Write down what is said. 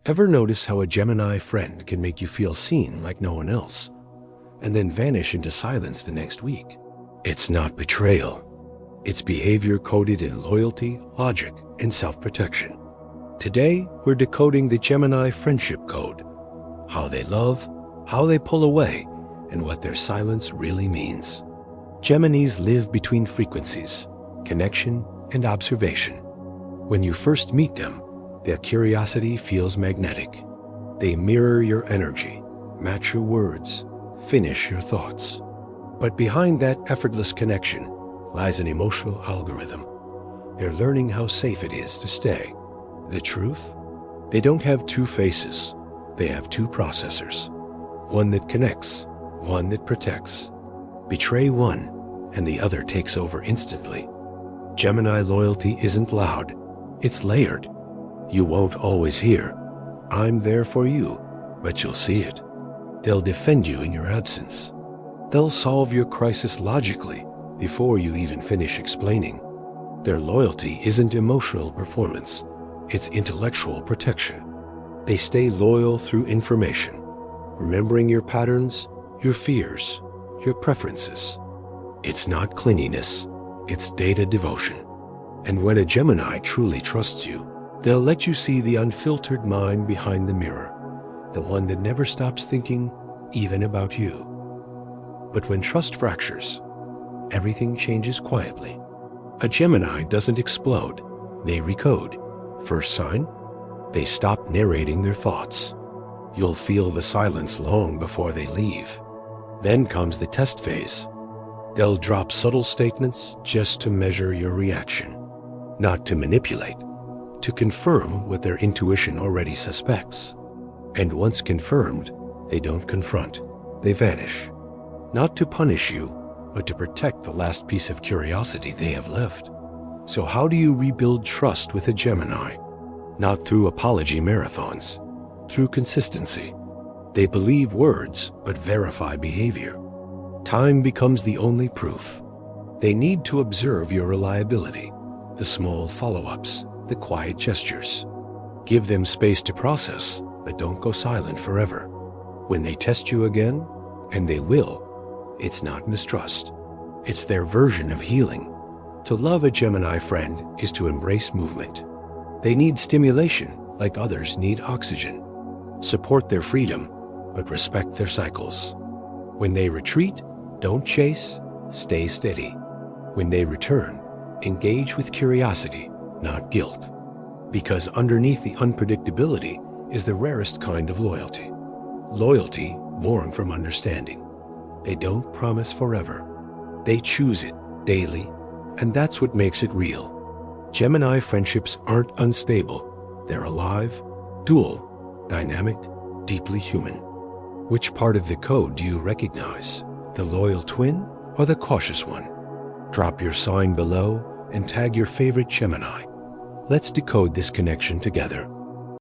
Ever notice how a Gemini friend can make you feel seen like no one else, and then vanish into silence the next week? It's not betrayal. It's behavior coded in loyalty, logic, and self-protection. Today, we're decoding the Gemini friendship code, how they love, how they pull away, and what their silence really means. Geminis live between frequencies, connection and observation. When you first meet them, their curiosity feels magnetic. They mirror your energy, match your words, finish your thoughts. But behind that effortless connection lies an emotional algorithm. They're learning how safe it is to stay. The truth? They don't have two faces. They have two processors. One that connects, one that protects. Betray one, and the other takes over instantly. Gemini loyalty isn't loud. It's layered. You won't always hear, "I'm there for you," but you'll see it. They'll defend you in your absence. They'll solve your crisis logically before you even finish explaining. Their loyalty isn't emotional performance. It's intellectual protection. They stay loyal through information, remembering your patterns, your fears, your preferences. It's not clinginess. It's data devotion. And when a Gemini truly trusts you, they'll let you see the unfiltered mind behind the mirror, the one that never stops thinking even about you. But when trust fractures, everything changes quietly. A Gemini doesn't explode, they recode. First sign? They stop narrating their thoughts. You'll feel the silence long before they leave. Then comes the test phase. They'll drop subtle statements just to measure your reaction, not to manipulate, to confirm what their intuition already suspects. And once confirmed, they don't confront, they vanish. Not to punish you, but to protect the last piece of curiosity they have left. So how do you rebuild trust with a Gemini? Not through apology marathons, through consistency. They believe words, but verify behavior. Time becomes the only proof. They need to observe your reliability, the small follow-ups, the quiet gestures. Give them space to process, but don't go silent forever. When they test you again, and they will, it's not mistrust. It's their version of healing. To love a Gemini friend is to embrace movement. They need stimulation like others need oxygen. Support their freedom, but respect their cycles. When they retreat, don't chase, stay steady. When they return, engage with curiosity, not guilt. Because underneath the unpredictability is the rarest kind of loyalty. Loyalty born from understanding. They don't promise forever. They choose it daily, and that's what makes it real. Gemini friendships aren't unstable. They're alive, dual, dynamic, deeply human. Which part of the code do you recognize? The loyal twin or the cautious one? Drop your sign below and tag your favorite Gemini. Let's decode this connection together.